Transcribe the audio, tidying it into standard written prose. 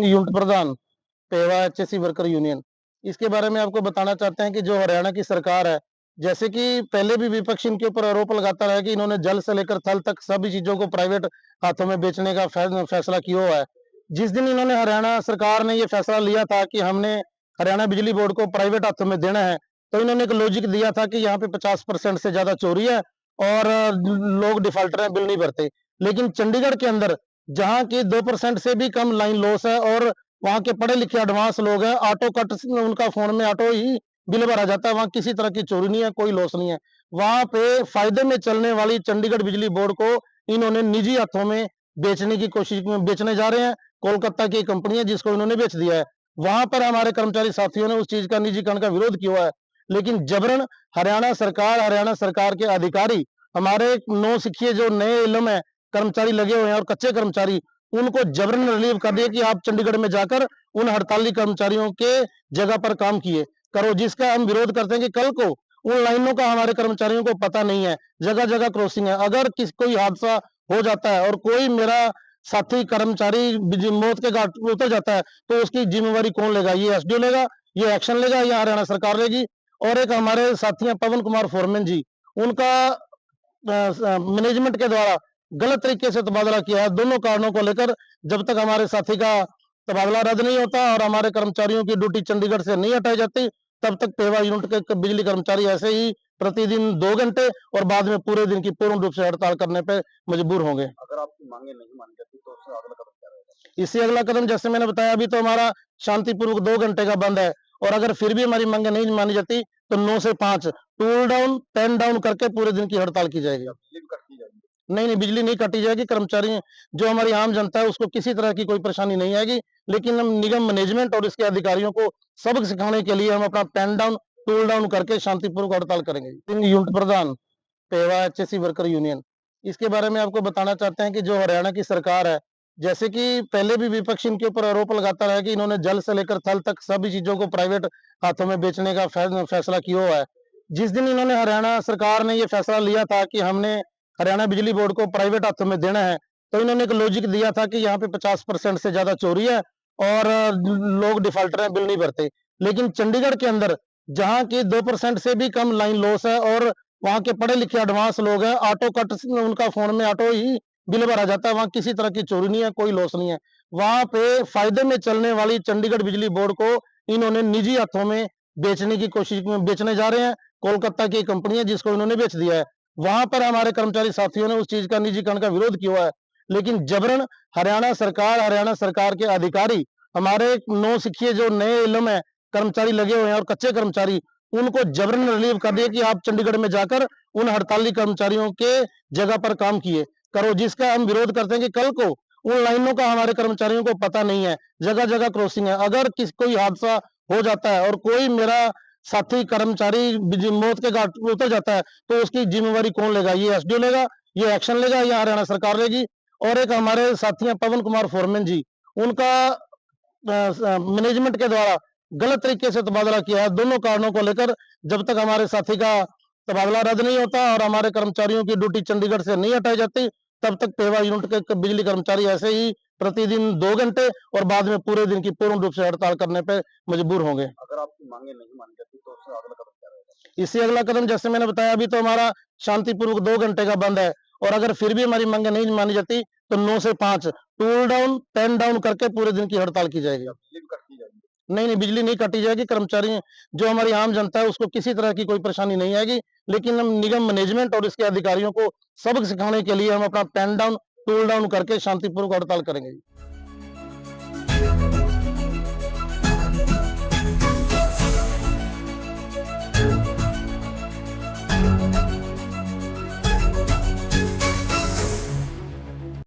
Unit प्रधान Pewa HSC worker union. इसके बारे में आपको बताना चाहते हैं कि जो हरियाणा की सरकार है, जैसे कि पहले भी विपक्ष इनके ऊपर आरोप लगाता रहा कि इन्होंने जल से लेकर थल तक सभी चीजों को प्राइवेट हाथों में बेचने का फैसला किया हुआ है। जिस दिन इन्होंने हरियाणा सरकार ने ये फैसला लिया था कि हमने हरियाणा बिजली बोर्ड को प्राइवेट हाथों में देना है, तो इन्होंने एक लॉजिक दिया था कि यहाँ पे 50% से ज्यादा चोरी है और लोग डिफाल्टर हैं, बिल नहीं भरते। लेकिन चंडीगढ़ के अंदर जहाँ की 2% से भी कम लाइन लॉस है और वहाँ के पढ़े लिखे एडवांस लोग हैं, ऑटो कट उनका फोन में ऑटो ही बिल भरा जाता है, वहाँ किसी तरह की चोरी नहीं है, कोई लॉस नहीं है। वहाँ पे फायदे में चलने वाली चंडीगढ़ बिजली बोर्ड को इन्होंने निजी हाथों में बेचने की कोशिश बेचने जा रहे हैं। कोलकाता की कंपनी है जिसको इन्होंने बेच दिया है। वहां पर हमारे कर्मचारी साथियों ने उस चीज का निजीकरण का विरोध किया हुआ है, लेकिन जबरन हरियाणा सरकार के अधिकारी हमारे नौ सिखिए जो नए इलम है कर्मचारी लगे हुए हैं और कच्चे कर्मचारी, उनको जबरन रिलीव कर दिया कि आप चंडीगढ़ में जाकर उन हड़ताली कर्मचारियों के जगह पर काम किए करो, जिसका हम विरोध करते हैं कि कल को उन लाइनों का हमारे कर्मचारियों को पता नहीं है, जगह जगह क्रॉसिंग है। अगर कोई हादसा हो जाता है और कोई मेरा साथी कर्मचारी मौत के घाट उतर जाता है, तो उसकी जिम्मेवारी कौन लेगा? ये एसडीओ लेगा, ये एक्शन लेगा या हरियाणा सरकार लेगी? और एक हमारे साथी हैं पवन कुमार फोरमैन जी, उनका मैनेजमेंट के द्वारा गलत तरीके से तबादला किया है। दोनों कारणों को लेकर जब तक हमारे साथी का तबादला रद्द नहीं होता और हमारे कर्मचारियों की ड्यूटी चंडीगढ़ से नहीं हटाई जाती, तब तक पेवा यूनिट के बिजली कर्मचारी ऐसे ही प्रतिदिन 2 घंटे और बाद में पूरे दिन की पूर्ण रूप से हड़ताल करने पे मजबूर होंगे। अगर आपकी मांगे नहीं मानी जाती तो उससे अगला कदम क्या रहेगा? इससे अगला कदम जैसे मैंने बताया, अभी तो हमारा शांतिपूर्वक 2 घंटे का बंद है और अगर फिर भी हमारी मांगे नहीं मानी जाती तो 9 से 5 टूल डाउन पेन डाउन करके पूरे दिन की हड़ताल की जाएगी। बिजली भी कटती जाएगी? नहीं, बिजली नहीं काटी जाएगी। कर्मचारी जो हमारी आम जनता है उसको किसी तरह की कोई परेशानी नहीं आएगी, लेकिन हम निगम मैनेजमेंट और इसके अधिकारियों को सबक सिखाने के लिए हम अपना पेन डाउन टूल डाउन करके शांतिपूर्वक हड़ताल करेंगे। यूनिट प्रधान पेवा एचएससी वर्कर यूनियन। इसके बारे में आपको बताना चाहते हैं कि जो हरियाणा की सरकार है, जैसे कि पहले भी विपक्ष इनके ऊपर आरोप लगाता रहा कि इन्होंने जल से लेकर थल तक सभी चीजों को प्राइवेट हाथों में बेचने का फैसला किया हुआ है। जिस दिन इन्होंने हरियाणा सरकार ने ये फैसला लिया था कि हमने हरियाणा बिजली बोर्ड को प्राइवेट हाथों में देना है, तो इन्होंने एक लॉजिक दिया था कि यहाँ पे 50% से ज्यादा चोरी है और लोग डिफाल्टर हैं, बिल नहीं भरते। लेकिन चंडीगढ़ के अंदर जहाँ की 2% से भी कम लाइन लॉस है और वहाँ के पढ़े लिखे एडवांस लोग हैं, ऑटो कट उनका फोन में ऑटो ही बिल भरा जाता है, वहाँ किसी तरह की चोरी नहीं है, कोई लॉस नहीं है। वहाँ पे फायदे में चलने वाली चंडीगढ़ बिजली बोर्ड को इन्होंने निजी हाथों में बेचने की कोशिश बेचने जा रहे हैं। कोलकाता की कंपनी है जिसको इन्होंने बेच दिया है। वहां पर हमारे कर्मचारी साथियों ने उस चीज का निजीकरण का विरोध किया हुआ है, लेकिन जबरन हरियाणा सरकार के अधिकारी हमारे नौ सिखिए जो नए इलम है कर्मचारी लगे हुए हैं और कच्चे कर्मचारी, उनको जबरन रिलीव कर दिया कि आप चंडीगढ़ में जाकर उन हड़ताली कर्मचारियों के जगह पर काम किए करो, जिसका हम विरोध करते हैं कि कल को उन लाइनों का हमारे कर्मचारियों को पता नहीं है, जगह जगह क्रॉसिंग है। अगर कोई हादसा हो जाता है और कोई मेरा साथी कर्मचारी मौत के घाट उतर जाता है, तो उसकी जिम्मेवारी कौन लेगा? ये एसडीओ लेगा, ये एक्शन लेगा या हरियाणा सरकार लेगी? और एक हमारे साथी हैं पवन कुमार फोरमैन जी, उनका मैनेजमेंट के द्वारा गलत तरीके से तबादला किया है। दोनों कारणों को लेकर जब तक हमारे साथी का तबादला रद्द नहीं होता और हमारे कर्मचारियों की ड्यूटी चंडीगढ़ से नहीं हटाई जाती, तब तक पेवा यूनिट के बिजली कर्मचारी ऐसे ही प्रतिदिन 2 घंटे और बाद में पूरे दिन की पूर्ण रूप से हड़ताल करने पे मजबूर होंगे। अगर आपकी मांगे नहीं मानी जाती तो उससे अगला कदम क्या रहेगा? इससे अगला कदम जैसे मैंने बताया, अभी तो हमारा शांतिपूर्वक 2 घंटे का बंद है और अगर फिर भी हमारी मांगे नहीं मानी जाती तो 9 से 5 टूल डाउन पेन डाउन करके पूरे दिन की हड़ताल की जाएगी। बिजली भी कटती जाएगी? नहीं, बिजली नहीं काटी जाएगी। कर्मचारी जो हमारी आम जनता है उसको किसी तरह की कोई परेशानी नहीं आएगी, लेकिन हम निगम मैनेजमेंट और इसके अधिकारियों को सबक सिखाने के लिए हम अपना पेन डाउन टूल डाउन करके शांतिपूर्वक हड़ताल करेंगे।